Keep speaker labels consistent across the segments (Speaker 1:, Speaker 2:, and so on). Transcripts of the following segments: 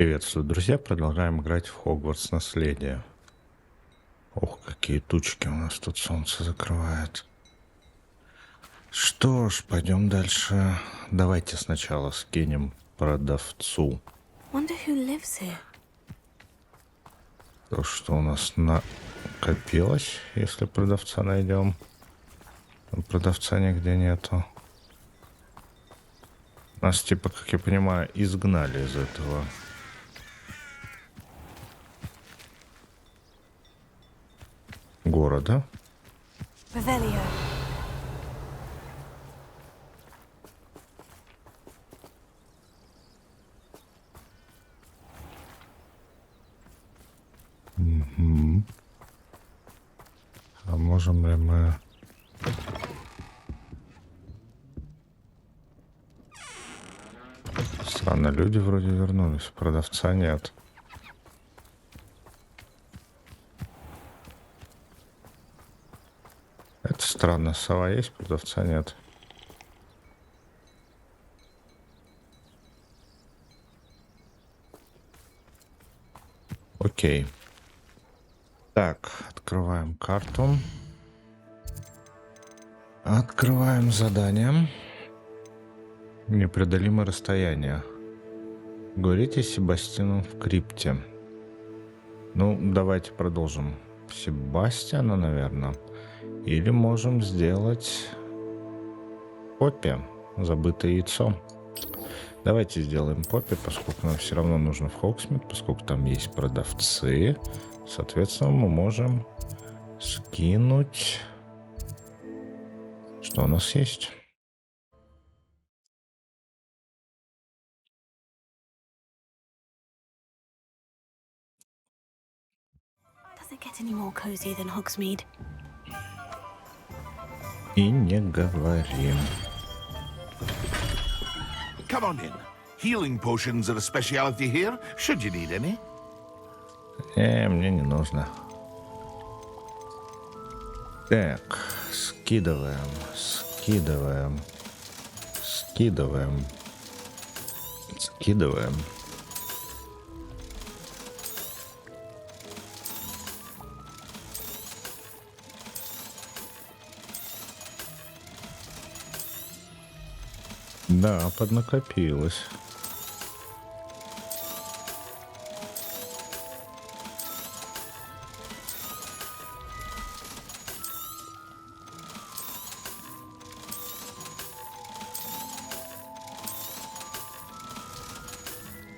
Speaker 1: Приветствую, друзья! Продолжаем играть в Хогвартс Наследие. Ох, какие тучки у нас тут солнце закрывает. Что ж, пойдем дальше. Давайте сначала скинем продавцу то, что у нас накопилось, если продавца найдем. Продавца нигде нету. Нас, типа, как я понимаю, изгнали из этого города. Угу. А можем ли мы... Странно, люди вроде вернулись, продавца нет. Это странно, сова есть, продавца нет. Окей. Так, открываем карту. Открываем задание. Непреодолимое расстояние. Говорите с Себастьяном в крипте. Ну, давайте продолжим. Себастьяна, наверное. Или можем сделать Поппи. Забытое яйцо. Давайте сделаем Поппи, поскольку нам все равно нужно в Хогсмит, поскольку там есть продавцы. Соответственно, мы можем скинуть... Что у нас есть? И не говорим.
Speaker 2: Come on in. Healing potions are a specialty here, should you need any.
Speaker 1: Мне не нужно. Так, скидываем. Да, поднакопилось.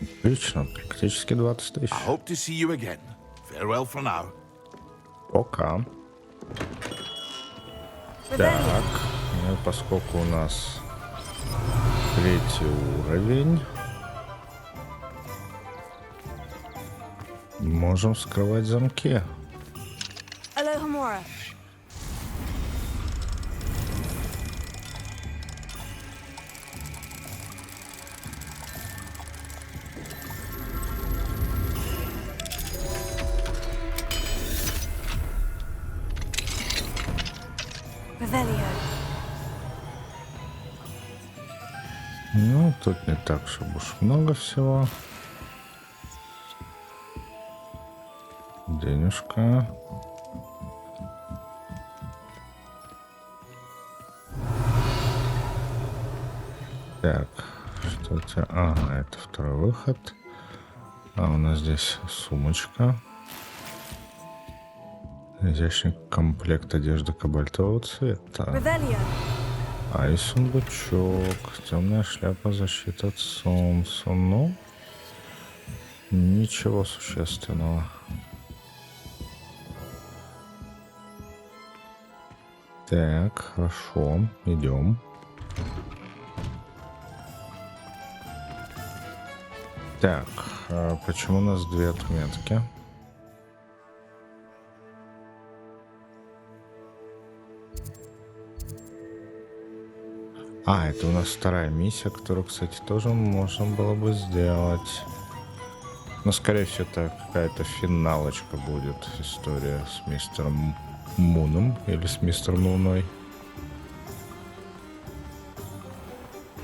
Speaker 1: Отлично, практически 20 тысяч.
Speaker 2: I hope to see you again. Farewell for now.
Speaker 1: Пока. Так, ну поскольку у нас 3-й уровень, можем вскрывать замки. Ну, тут не так, чтобы уж много всего. Денежка. Так, что у тебя? Ага, это второй выход. А у нас здесь сумочка. Изящный комплект одежды кобальтового цвета. А и сундучок. Темная шляпа, защита от солнца. Ну, ничего существенного. Так, хорошо. Идем. Так, а почему у нас 2 отметки? А, это у нас вторая миссия, которую, кстати, тоже можно было бы сделать. Но, скорее всего, это какая-то финалочка будет. История с мистером Муном или с мистером Луной.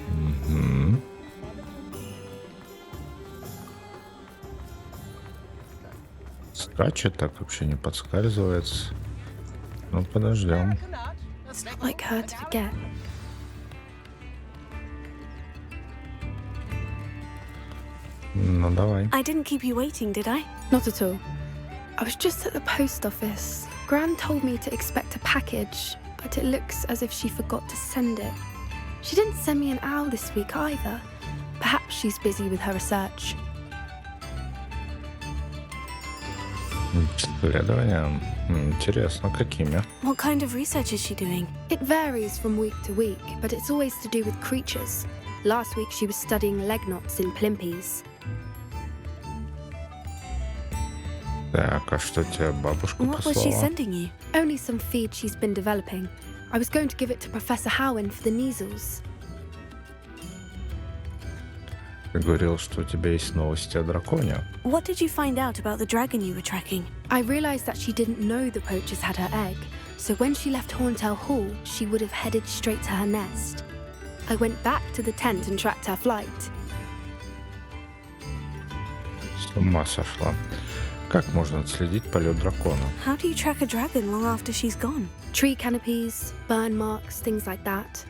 Speaker 1: Угу. Скачет так, вообще не подскальзывается. Ну, подождем.
Speaker 3: It's not like her to forget.
Speaker 1: Ну, давай.
Speaker 4: I didn't keep you waiting, did I?
Speaker 3: Not at all. I was just at the post office. Gran told me to expect a package, but it looks as if she forgot to send it. She didn't send me an owl this week either. Perhaps she's busy with her research.
Speaker 1: Исследования. Интересно, какими?
Speaker 4: What kind of research is she doing?
Speaker 3: It varies from week to week, but it's always to do with creatures. Last week she was studying leg knots in plimpies.
Speaker 1: Так, а что тебе бабушка
Speaker 4: What was she
Speaker 1: послала?
Speaker 4: sending you?
Speaker 3: Only some feed she's been developing. I was going to give it to Professor Howen for the measles.
Speaker 1: Ты говорил, что у тебя есть новости о драконе.
Speaker 4: What did you find out about the dragon you were tracking?
Speaker 3: I realised that she didn't know the poachers had her egg, so when she left Horntail Hall, she would have headed straight to her nest. I went back to the tent and tracked her flight.
Speaker 1: С ума сошла. Как можно отследить полет дракона?
Speaker 4: How do you track a dragon long after she's gone?
Speaker 3: Tree canopies, burn marks, things like that.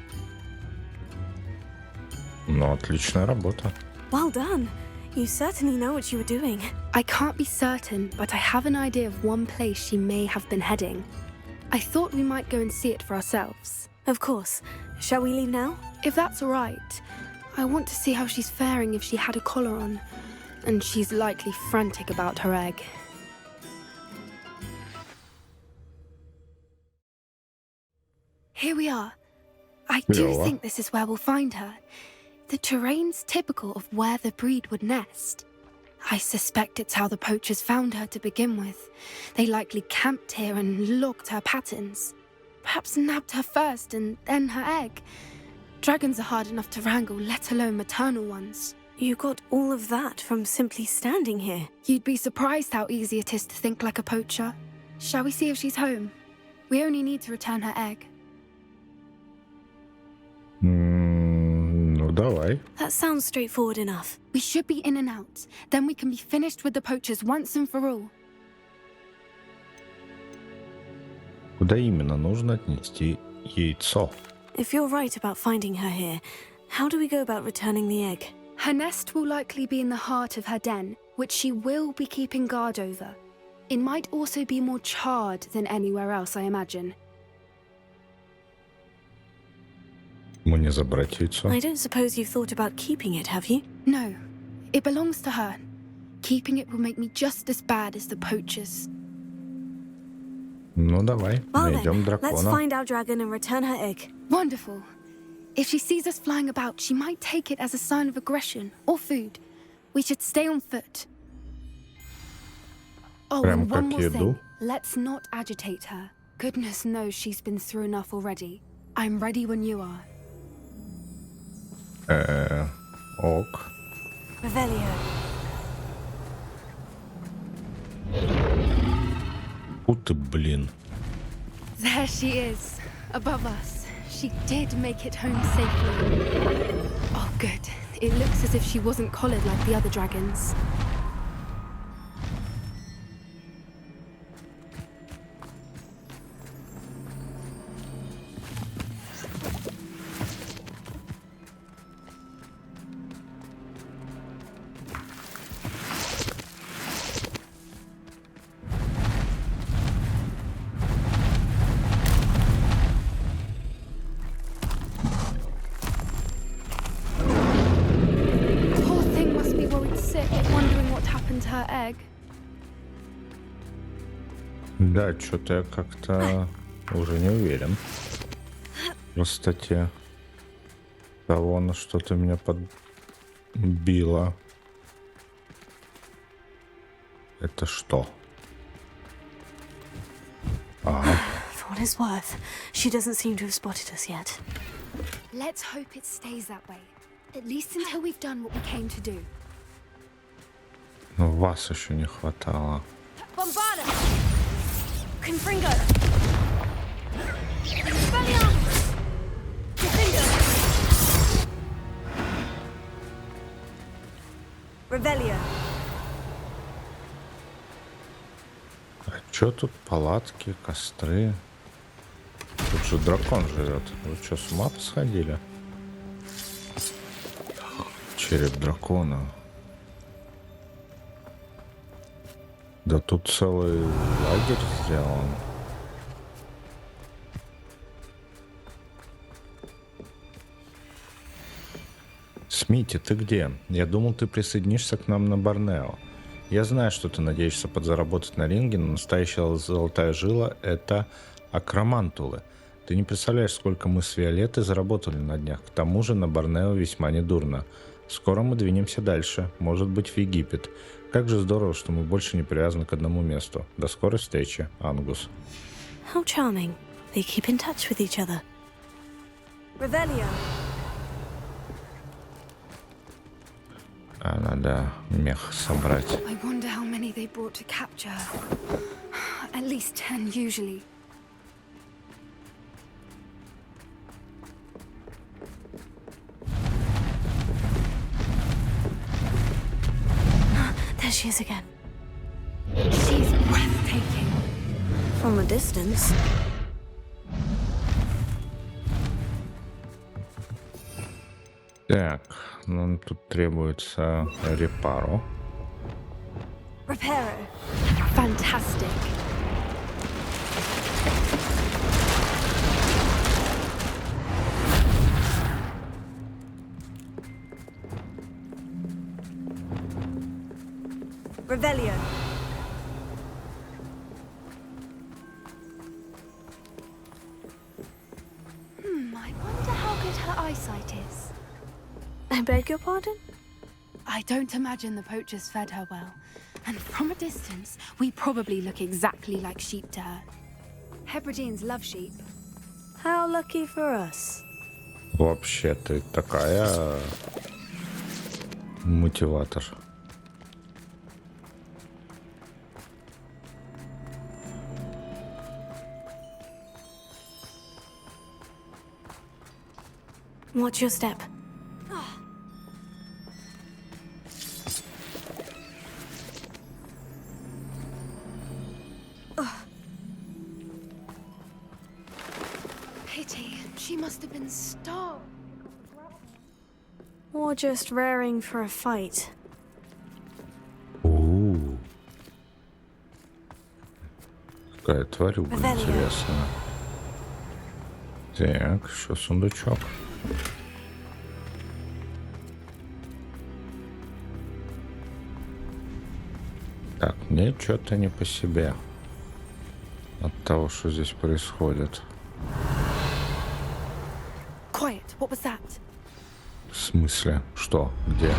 Speaker 1: Ну, отличная работа.
Speaker 4: Well done. You certainly know what you were doing.
Speaker 3: I can't be certain, but I have an idea of one place she may have been heading. I thought we might go and see it for ourselves.
Speaker 4: Of course. Shall we leave now?
Speaker 3: If that's all right. I want to see how she's faring if she had a collar on. And she's likely frantic about her egg. Here we are. I do
Speaker 1: Yeah.
Speaker 3: think this is where we'll find her. The terrain's typical of where the breed would nest. I suspect it's how the poachers found her to begin with. They likely camped here and logged her patterns. Perhaps nabbed her first and then her egg. Dragons are hard enough to wrangle, let alone maternal ones.
Speaker 4: You got all of that from simply standing here.
Speaker 3: You'd be surprised how easy it is to think like a poacher. Shall we see if she's home? We only need to return her egg.
Speaker 1: Ну, давай.
Speaker 4: That sounds straightforward enough.
Speaker 3: We should be in and out. Then we can be finished with the poachers once and for all.
Speaker 1: Куда именно нужно отнести яйцо?
Speaker 4: If you're right about finding her here, how do we go about returning the egg?
Speaker 3: Her nest will likely be in the heart of her den, which she will be keeping guard over. It might also be more charred than anywhere else, I imagine.
Speaker 1: Мне забрать яйцо?
Speaker 4: I don't suppose you've thought about keeping it, have you?
Speaker 3: No, it belongs to her. Keeping it will make me just as bad as the poachers.
Speaker 1: Ну, давай.
Speaker 4: Well
Speaker 1: Найдем
Speaker 4: then, let's
Speaker 1: дракона.
Speaker 4: find our dragon and return her egg.
Speaker 3: Wonderful. If she sees us flying about, she might take it as a sign of aggression or food. We should stay on foot. Oh,
Speaker 1: Прям
Speaker 3: and one
Speaker 1: как
Speaker 3: more
Speaker 1: еду.
Speaker 3: thing. Let's not agitate her. Goodness knows she's been through enough already. I'm ready when you are.
Speaker 1: Ок.
Speaker 4: Revelio.
Speaker 1: У ты, блин.
Speaker 3: There she is, above us. She did make it home safely. Oh, good. It looks as if she wasn't collared like the other dragons. Poor thing must be worried sick, wondering what happened to her egg.
Speaker 1: Да, что-то я как-то уже не уверен. Кстати, того, на что-то меня подбило. Это что? Ага.
Speaker 4: For what it's worth, she doesn't seem to have spotted us yet.
Speaker 3: Let's hope it stays that way. At least until we've done what we came to do.
Speaker 1: Ну, вас еще не хватало.
Speaker 4: Bombarda! Confringo! Expelliarmus! Defendo! Revelio!
Speaker 1: Чё тут палатки, костры? Тут же дракон живет. Вы что, с ума посходили? Череп дракона. Да тут целый лагерь сделан. Смити, ты где? Я думал, ты присоединишься к нам на Борнео. Я знаю, что ты надеешься подзаработать на ринге, но настоящая золотая жила — это акромантулы. Ты не представляешь, сколько мы с Виолеттой заработали на днях. К тому же на Борнео весьма недурно. Скоро мы двинемся дальше, может быть, в Египет. Как же здорово, что мы больше не привязаны к одному месту. До скорой встречи, Ангус.
Speaker 4: How charming. They keep in touch with each other. Revelio.
Speaker 1: А надо мех собрать.
Speaker 3: I wonder how many they brought to capture. At least 10 usually.
Speaker 4: There she is again.
Speaker 3: She's breathtaking.
Speaker 4: From a distance.
Speaker 1: Так, нам тут требуется репаро.
Speaker 4: Reparo.
Speaker 3: Fantastic.
Speaker 4: Revelio.
Speaker 3: I wonder how good her eyesight is.
Speaker 4: I beg your pardon?
Speaker 3: I don't imagine the poachers fed her well. And from a distance, we probably look exactly like sheep to her. Hebrideans love sheep.
Speaker 4: How lucky for us.
Speaker 1: Вообще ты такая мотиватор.
Speaker 4: Watch your step.
Speaker 3: Pity. She must have been starved.
Speaker 4: Or just raring for a fight.
Speaker 1: У-у-у. Какая тварюга
Speaker 4: Revelio.
Speaker 1: интересная. Так, еще сундучок. Так, мне что-то не по себе от того, что здесь происходит.
Speaker 3: Quiet. What was that?
Speaker 1: В смысле? Что? Где?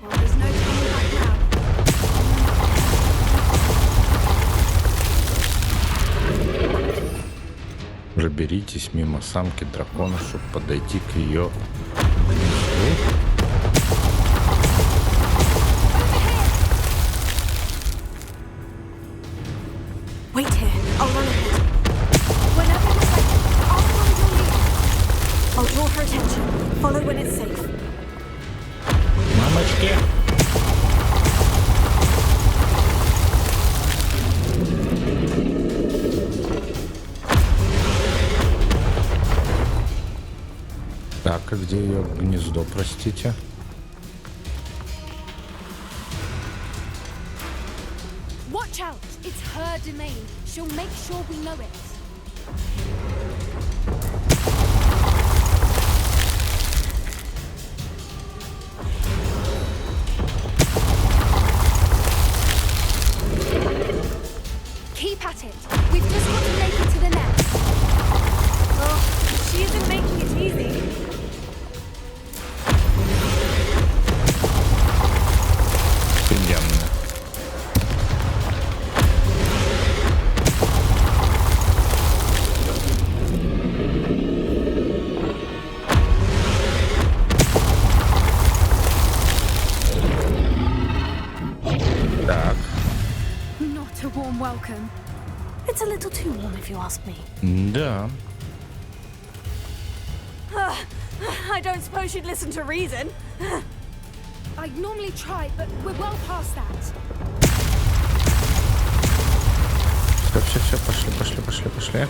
Speaker 3: Well, there's no turning back now.
Speaker 1: Проберитесь мимо самки дракона, чтобы подойти к ее гнезду.
Speaker 4: Wait here. I'll run ahead.
Speaker 3: Whenever you're ready, I'll find your lead.
Speaker 4: I'll draw her attention. Follow when it's safe.
Speaker 1: Мамочки! Так, а где ее гнездо, простите?
Speaker 3: Watch out! It's her domain. She'll make sure we know it. Keep at it. We've just got to make it to the nest.
Speaker 4: Oh, she isn't making it easy.
Speaker 1: Офигенно.
Speaker 3: warm welcome.
Speaker 4: It's a little too warm if you ask me.
Speaker 1: Да.
Speaker 4: I don't suppose you'd listen to reason.
Speaker 3: I'd normally try, but we're well past that.
Speaker 1: Все, пошли.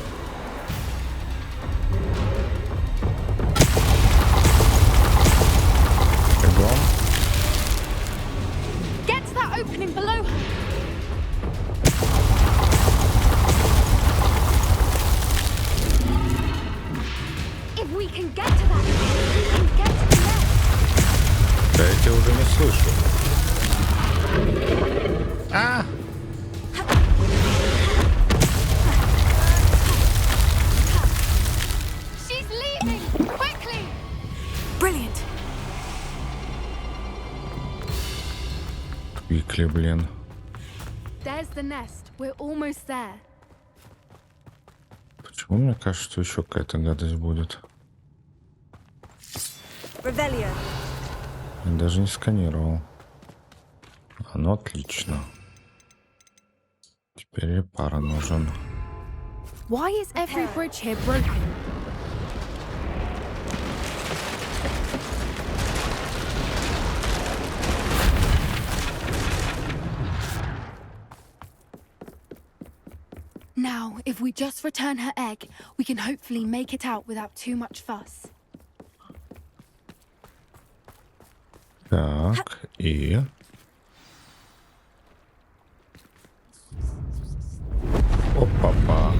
Speaker 1: Бегом.
Speaker 3: Get to that opening below her. If we can get to that, we can get to the left.
Speaker 1: Да я тебя уже не слышу. А!
Speaker 3: She's leaving! Quickly!
Speaker 4: Brilliant.
Speaker 1: Квикли, блин.
Speaker 3: There's the nest. We're almost there.
Speaker 1: Почему мне кажется, что еще какая-то гадость будет?
Speaker 4: Revelio.
Speaker 1: Я даже не сканировал. Ну, отлично. Теперь репара нужен.
Speaker 3: Why is every bridge here broken? Now, if we just return her egg, we can hopefully make it out without too much fuss.
Speaker 1: Так, и... Опа-па.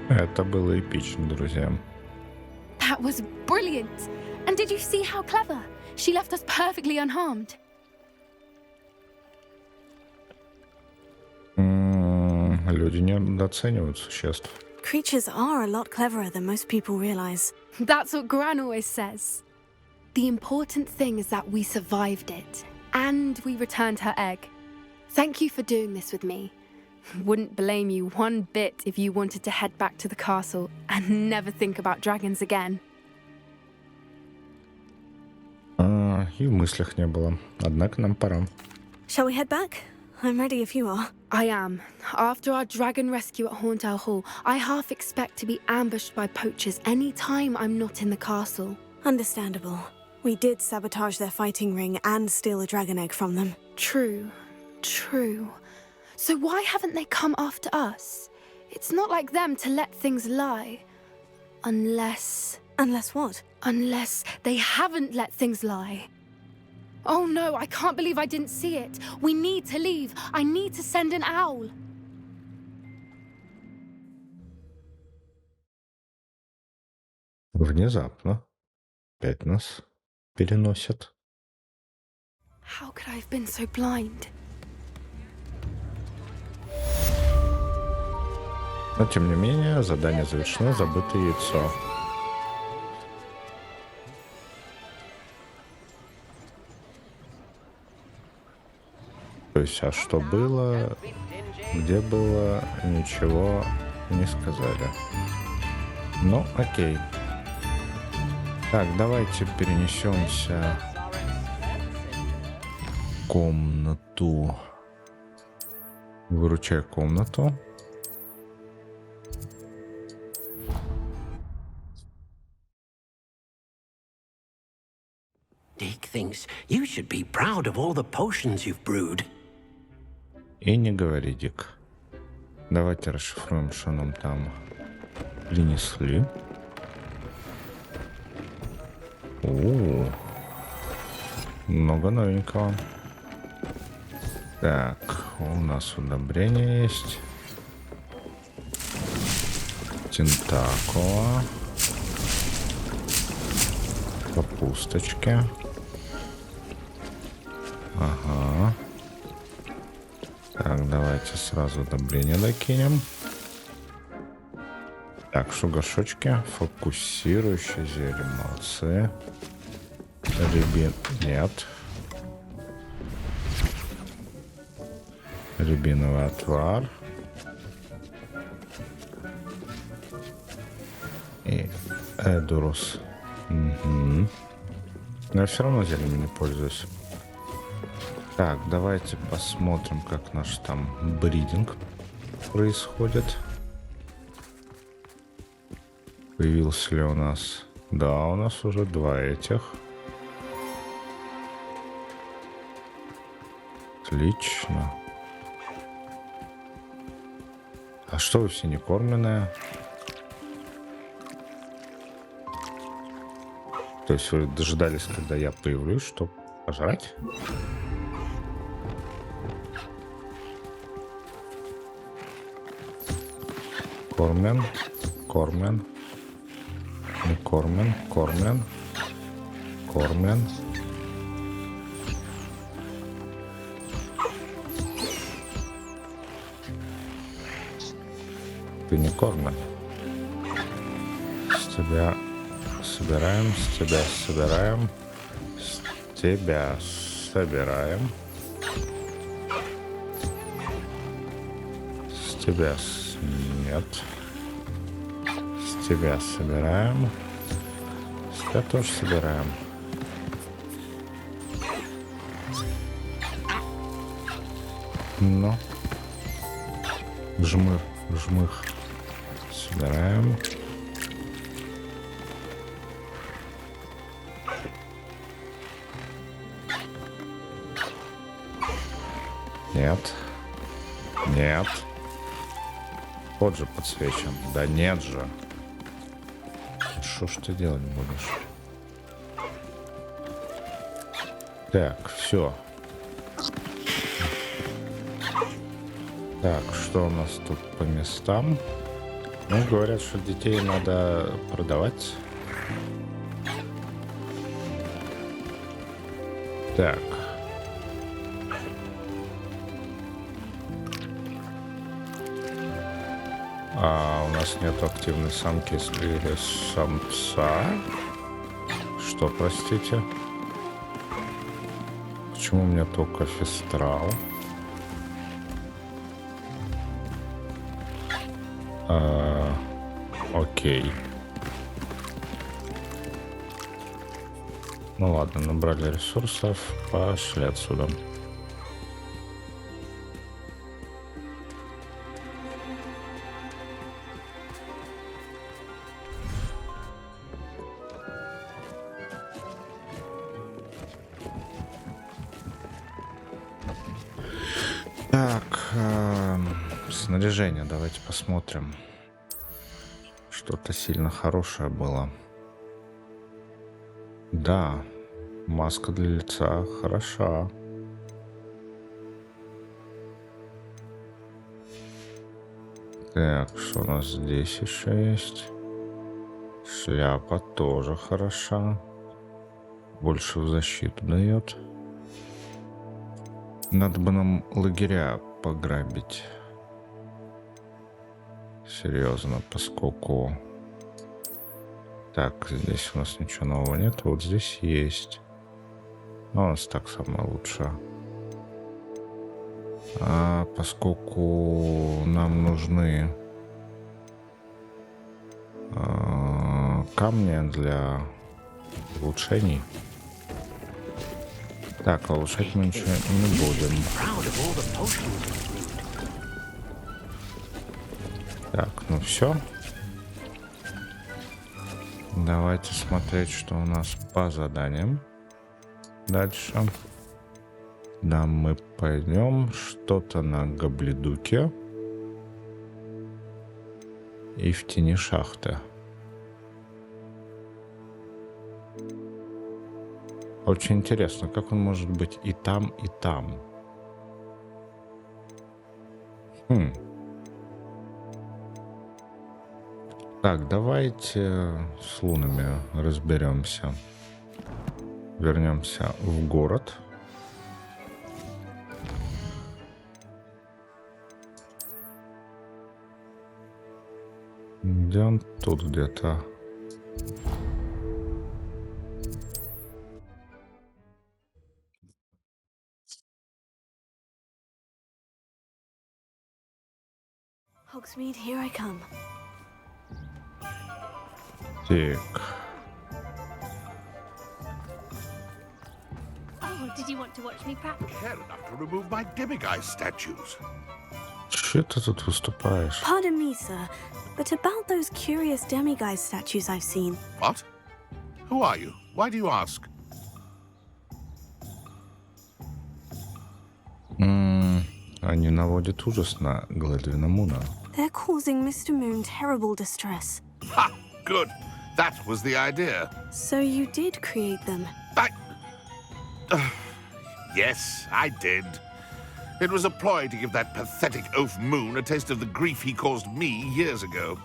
Speaker 1: Это было эпично, друзья.
Speaker 3: That was brilliant! And did you see how clever? She left us perfectly unharmed.
Speaker 1: Люди недооценивают существ.
Speaker 4: Creatures are a lot cleverer than most people realize.
Speaker 3: That's what Gran always says. The important thing is that we survived it, and we returned her egg. Thank you for doing this with me. Wouldn't blame you one bit if you wanted to head back to the castle and never think about dragons again.
Speaker 1: И в мыслях не было. Однако нам пора.
Speaker 4: Shall we head back? I'm ready if you are.
Speaker 3: I am. After our dragon rescue at Hauntow Hall, I half expect to be ambushed by poachers any time I'm not in the castle.
Speaker 4: Understandable. We did sabotage their fighting ring and steal a dragon egg from them.
Speaker 3: True. So why haven't they come after us? It's not like them to let things lie. Unless
Speaker 4: what?
Speaker 3: Unless they haven't let things lie. Oh no, I can't believe I didn't see it. We need to leave. I need to send an owl.
Speaker 1: Внезапно. Опять нас переносят.
Speaker 3: How could I have been so blind?
Speaker 1: Но, тем не менее, задание завершено. Забытое яйцо. То есть, а что было, где было, ничего не сказали. Ну, окей. Так, давайте перенесемся в комнату. Выручай комнату.
Speaker 5: Dick thinks you should be proud of all the potions you've brewed.
Speaker 1: И не говори, Дик. Давайте расшифруем, что нам там принесли. много новенького. Так, у нас удобрение есть. Тентакула. Капусточки. Ага. Так, давайте сразу удобрение докинем. Так, шугашочки. Фокусирующие зелье. Молодцы. Рябин. Нет. Рябиновый отвар. И эдурус. Угу. Но я все равно зельями не пользуюсь. Так, давайте посмотрим, как наш там бридинг происходит. Появился ли у нас... Да, у нас уже 2 этих. Отлично. А что вы все не кормленные? То есть вы дожидались, когда я появлюсь, чтобы пожрать? Кормлен, кормлен, не кормлен, кормлен, кормлен. Ты не кормлен. С тебя собираем, с тебя собираем, с тебя собираем, с тебя нет, с тебя собираем, с тебя тоже собираем. Ну, жмых собираем. Нет. Нет. Вот же подсвечен. Да нет же. Что ж ты делать будешь? Так, все. Так, что у нас тут по местам? Ну, говорят, что детей надо продавать. Так. А у нас нет активной самки или самца. Что, простите? Почему у меня только фестрал? Окей. Ну ладно, набрали ресурсов, пошли отсюда. Так, снаряжение, давайте посмотрим. Что-то сильно хорошее было. Да, маска для лица хороша. Так, что у нас здесь еще есть? Шляпа тоже хороша. Больше в защиту дает. Надо бы нам лагеря пограбить. Серьезно, поскольку... Так, здесь у нас ничего нового нет. Вот здесь есть. Но у нас так самое лучшее. А поскольку нам нужны камни для улучшений. Так, улучшать мы ничего не будем. Так, ну все. Давайте смотреть, что у нас по заданиям. Дальше. Да, мы пойдем что-то на Гобледуке. И в тени шахты. Очень интересно, как он может быть и там, и там. Так, давайте с лунами разберемся. Вернемся в город. Где он? Тут где-то.
Speaker 4: Hogsmeade, here I come.
Speaker 1: Так.
Speaker 6: Oh, did you want to watch me practice?
Speaker 2: Care enough to remove my demiguise statues.
Speaker 1: Че ты тут выступаешь?
Speaker 4: Pardon me, sir, but about those curious demiguise statues I've seen.
Speaker 2: What? Who are you? Why do you ask?
Speaker 1: Они наводят ужас на Глэдвина Муна.
Speaker 4: They're causing Mr. Moon terrible distress.
Speaker 2: Ha! Good. That was the idea.
Speaker 4: So you did create them?
Speaker 2: Yes, I did. It was a ploy to give that pathetic oaf Moon a taste of the grief he caused me years ago.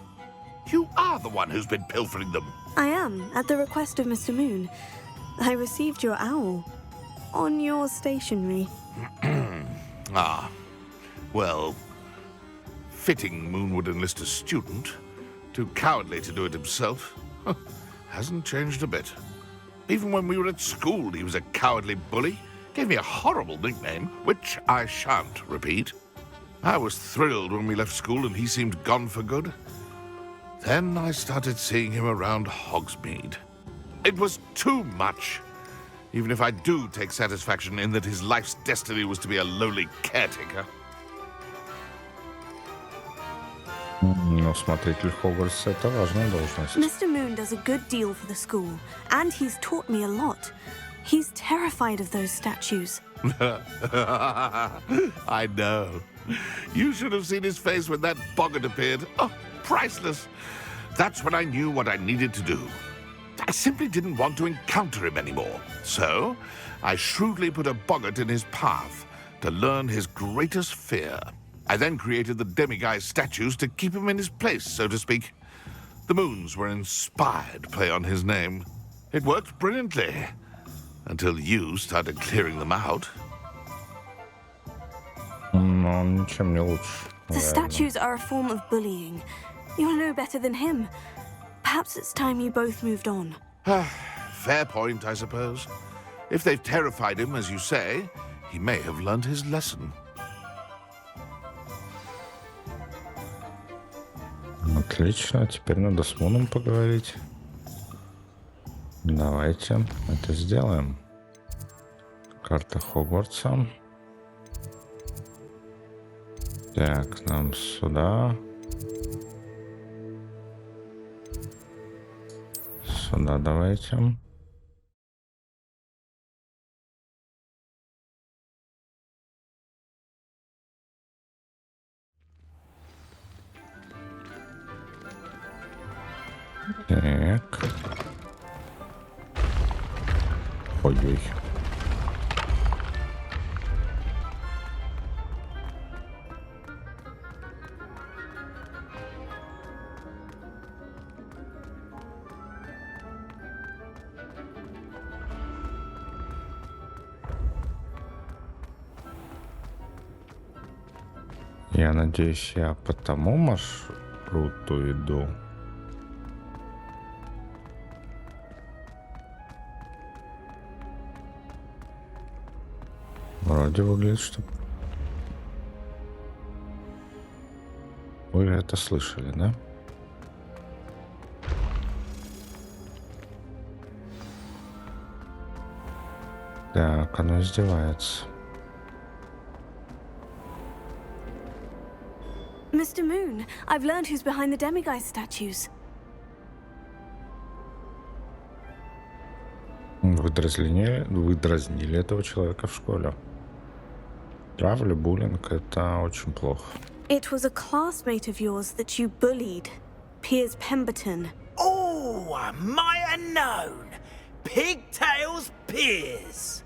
Speaker 2: You are the one who's been pilfering them.
Speaker 4: I am, at the request of Mr. Moon. I received your owl on your stationery.
Speaker 2: Ah. Well, fitting Moon would enlist a student. Too cowardly to do it himself. Hasn't changed a bit. Even when we were at school, he was a cowardly bully. Gave me a horrible nickname, which I shan't repeat. I was thrilled when we left school and he seemed gone for good. Then I started seeing him around Hogsmeade. It was too much. Even if I do take satisfaction in that his life's destiny was to be a lowly caretaker.
Speaker 1: Но смотритель Хогвартса — это важная должность.
Speaker 4: Mr. Moon does a good deal for the school, and he's taught me a lot. He's terrified of those statues.
Speaker 2: I know. You should have seen his face when that boggart appeared. Oh, priceless. That's when I knew what I needed to do. I simply didn't want to encounter him anymore. So, I shrewdly put a boggart in his path to learn his greatest fear. I then created the demiguise statues to keep him in his place, so to speak. The moons were an inspired play on his name. It worked brilliantly. Until you started clearing them out.
Speaker 1: Но он ничем не лучше.
Speaker 4: The statues are a form of bullying. You're no better than him. Perhaps it's time you both moved on.
Speaker 2: Fair point, I suppose. If they've terrified him, as you say, he may have learned his lesson.
Speaker 1: Отлично, теперь надо с Муном поговорить. Давайте это сделаем. Карта Хогвартса. Так, нам сюда. Сюда давайте. Так. Ой-ой. Я надеюсь, я по тому маршруту иду. Вроде выглядит, что... Вы это слышали, да? Так, оно издевается.
Speaker 4: Mr. Moon, I've learned who's behind the demiguise statues.
Speaker 1: Вы дразнили этого человека в школе. Травля, буллинг — это очень плохо.
Speaker 4: It was a classmate of yours that you bullied, Piers Pemberton.
Speaker 7: Oh, might have known. pigtails peers.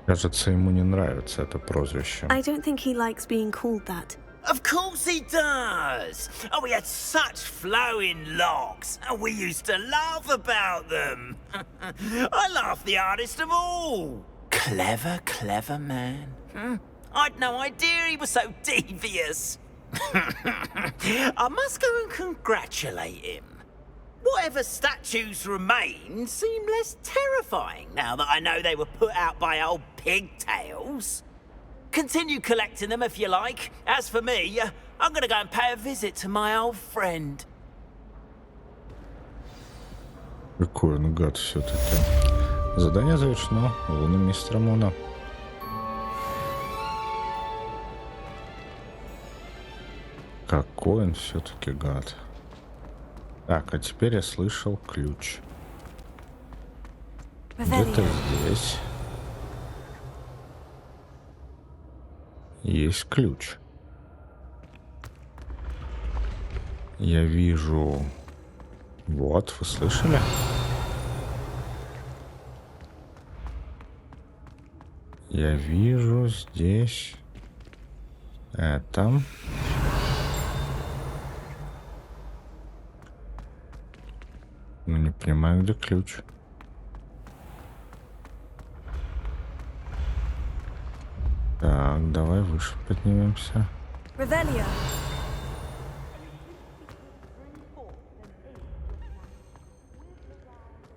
Speaker 1: Кажется, ему не нравится это прозвище.
Speaker 4: I don't think he likes being called that.
Speaker 7: Of course he does. Oh, we had such flowing locks, and we used to laugh about them. I laughed the hardest of all. Clever, clever man. I'd no idea he was so devious. I must go and congratulate him. Whatever statues remain seem less terrifying now that I know they were put out by old pigtails. Continue collecting them if you like. As for me, I'm gonna go and pay a visit to my old friend.
Speaker 1: Какой он гад все-таки. Задание завершено. Луны мистера Муна. Какой он все-таки гад. Так, а теперь я слышал ключ. Где-то здесь есть ключ. Я вижу... Вот, вы слышали? Я вижу здесь... Это... Ну, не понимаю, где ключ. Так, давай выше поднимемся.
Speaker 4: Revelio.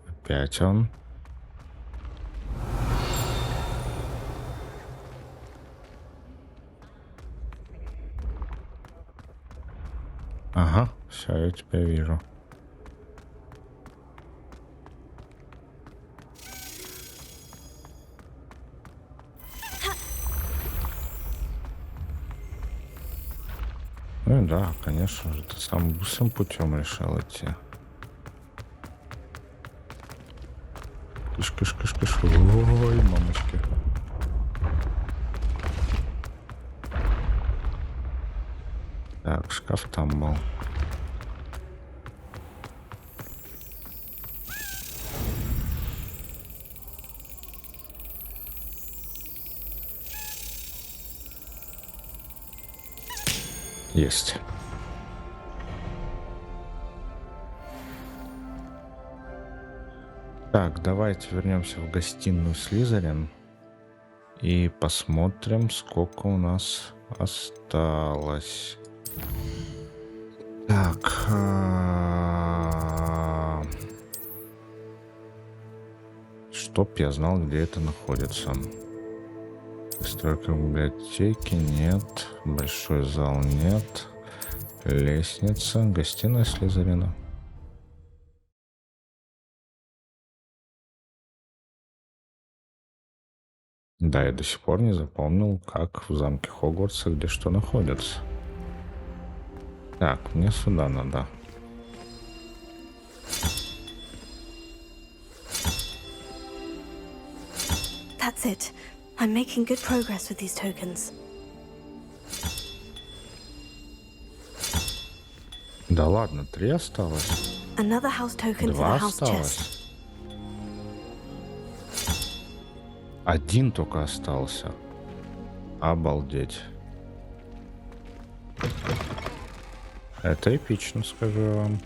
Speaker 1: Опять он. Ага, все, я тебя вижу. Ну да, конечно же, ты самым быстрым путем решил идти. Кыш-кыш-кыш-кыш. Ой, мамочки. Так, шкаф там был. Есть. Так, давайте вернемся в гостиную Слизерин и посмотрим, сколько у нас осталось. Так. Чтоб я знал, где это находится. Стройка библиотеки нет. Большой зал нет. Лестница. Гостиная Слизерина. Да, я до сих пор не запомнил, как в замке Хогвартса, где что находится. Так, мне сюда надо.
Speaker 4: That's it. I'm making good progress with these tokens.
Speaker 1: Да ладно, 3 осталось.
Speaker 4: Another house token for
Speaker 1: 2
Speaker 4: the house chest.
Speaker 1: осталось. 1 только остался. Обалдеть. Это эпично, скажу я вам.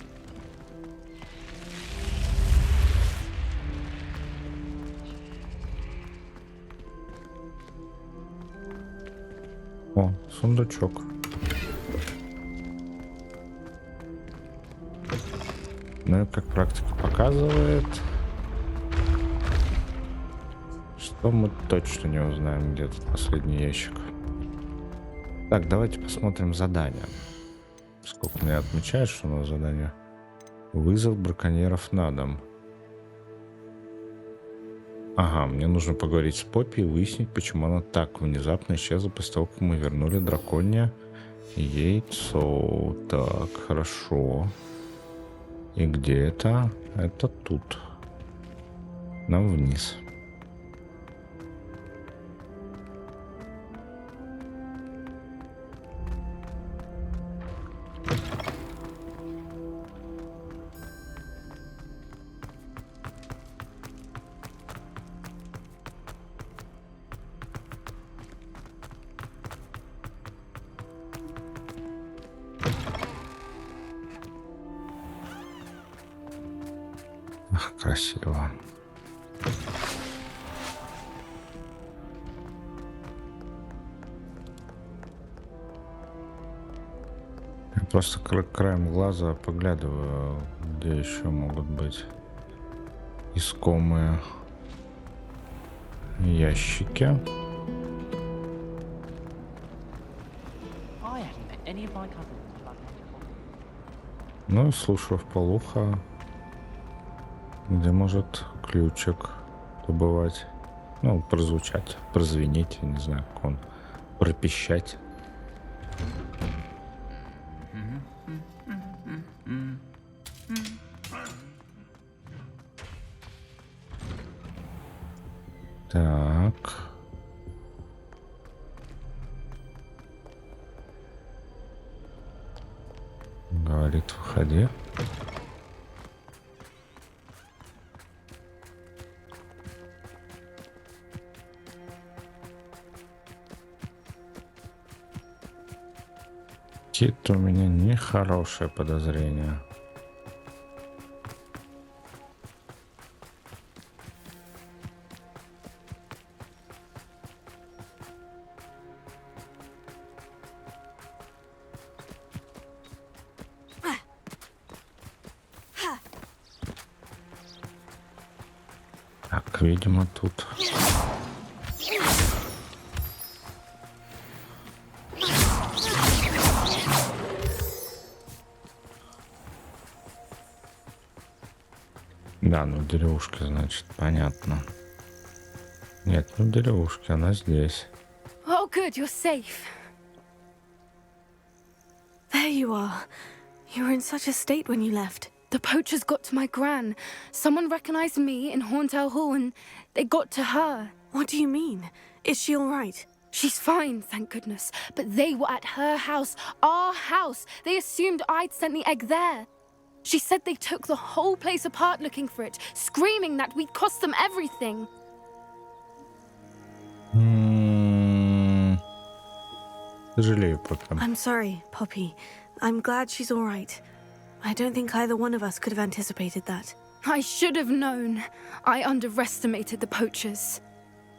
Speaker 1: О, сундучок. Ну и как практика показывает, что мы точно не узнаем, где тут последний ящик. Так, давайте посмотрим задание. Сколько мне отмечает, что у нас задание? Вызов браконьеров на дом. Ага, мне нужно поговорить с Поппи и выяснить, почему она так внезапно исчезла после того, как мы вернули драконье яйцо. Так, хорошо. И где это? Это тут. Нам вниз. Ах, красиво. Я просто краем глаза поглядываю, где еще могут быть искомые ящики. Ну и слушаю вполуха, где может ключик побывать. Ну, прозвучать, прозвенеть, я не знаю, как он, пропищать. Так. Говорит, выходи. Какие-то у меня нехорошее подозрение. Так, видимо, тут. Да, ну в деревушке, значит, понятно. Нет, ну в деревушке, она здесь.
Speaker 3: Oh, good, you're safe.
Speaker 4: There you are. You were in such a state when you left.
Speaker 3: The poachers got to my gran. Someone recognized me in Horntail Hall and they got to her.
Speaker 4: What do you mean? Is she all right?
Speaker 3: She's fine, thank goodness. But they were at her house, our house. They assumed I'd sent the egg there. She said they took the whole place apart looking for it, screaming that we'd cost them everything.
Speaker 1: Сожалею, Поппи.
Speaker 4: I'm sorry, Poppy. I'm glad she's all right. I don't think either one of us could have anticipated that.
Speaker 3: I should have known. I underestimated the poachers.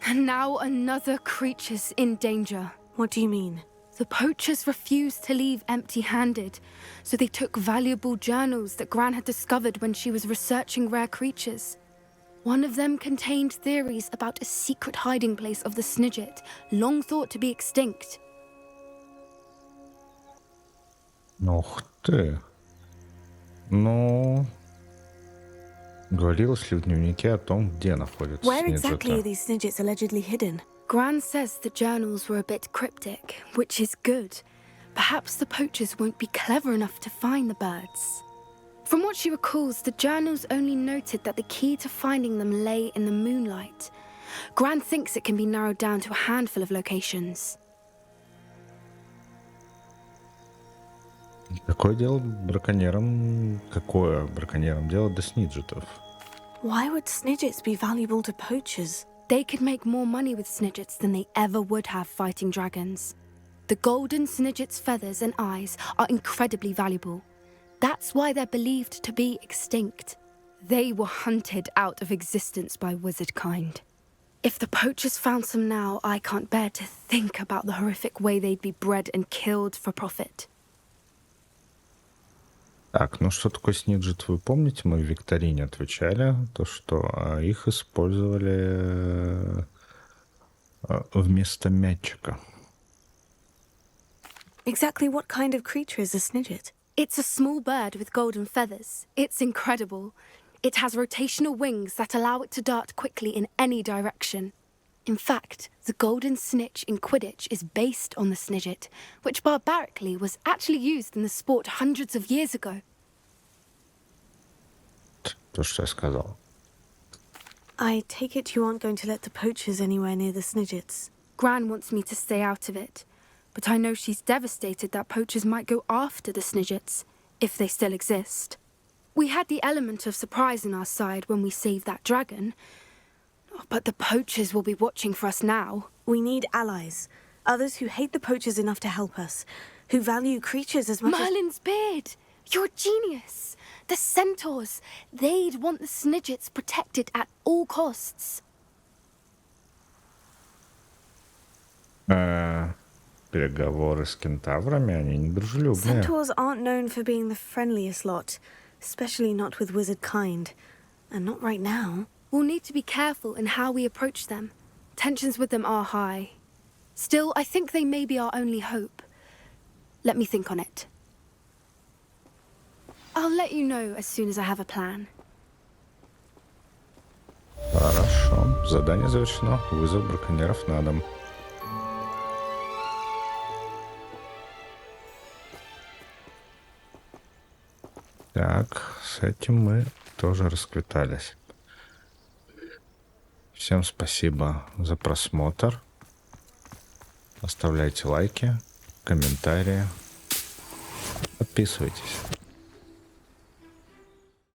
Speaker 3: And now another creature's in danger.
Speaker 4: What do you mean?
Speaker 3: The poachers refused to leave empty-handed, so they took valuable journals that Gran had discovered when she was researching rare creatures. One of them contained theories about a secret hiding place of the Snidget, long thought to be extinct.
Speaker 1: Ух ты. Ну, говорилось ли в дневнике о том, где находится
Speaker 4: Where exactly are
Speaker 1: Снеджета?
Speaker 4: these Snidgets allegedly hidden?
Speaker 3: Gran says the journals were a bit cryptic, which is good. Perhaps the poachers won't be clever enough to find the birds. From what she recalls, the journals only noted that the key to finding them lay in the moonlight. Gran thinks it can be narrowed down to a handful of locations.
Speaker 1: Какое дело браконьерам дело до сниджетов?
Speaker 4: Why would Snidgets be valuable to poachers?
Speaker 3: They could make more money with Snidgets than they ever would have fighting dragons. The golden Snidget's feathers and eyes are incredibly valuable. That's why they're believed to be extinct. They were hunted out of existence by wizard kind. If the poachers found some now, I can't bear to think about the horrific way they'd be bred and killed for profit.
Speaker 1: Так, ну что такое сниджет, вы помните, мы в викторине отвечали, то что их использовали вместо мячика.
Speaker 4: Exactly what kind of creature is a Snidget?
Speaker 3: It's a small bird with golden feathers. It's incredible. It has rotational wings that allow it to dart quickly in any direction. In fact, the golden snitch in Quidditch is based on the Snidget, which barbarically was actually used in the sport hundreds of years ago.
Speaker 1: То, что я сказал.
Speaker 4: I take it you aren't going to let the poachers anywhere near the Snidgets.
Speaker 3: Gran wants me to stay out of it, but I know she's devastated that poachers might go after the Snidgets, if they still exist. We had the element of surprise on our side when we saved that dragon, but the poachers will be watching for us now.
Speaker 4: We need allies. Others who hate the poachers enough to help us. Who value creatures as much as...
Speaker 3: Merlin's beard! You're a genius. The centaurs, they'd want the Snidgets protected at all costs.
Speaker 1: Переговоры с кентаврами, они недружелюбные.
Speaker 4: Centaurs aren't known for being the friendliest lot, especially not with wizard kind. And not right now.
Speaker 3: We'll need to be careful in how we approach them. Tensions with them are high. Still, I think they may be our only hope. Let me think on it. I'll let you know as soon as I have a plan.
Speaker 1: Хорошо. Задание завершено. Вызов браконьеров на дом. Так, с этим мы тоже расквитались. Всем спасибо за просмотр. Оставляйте лайки, комментарии. Подписывайтесь.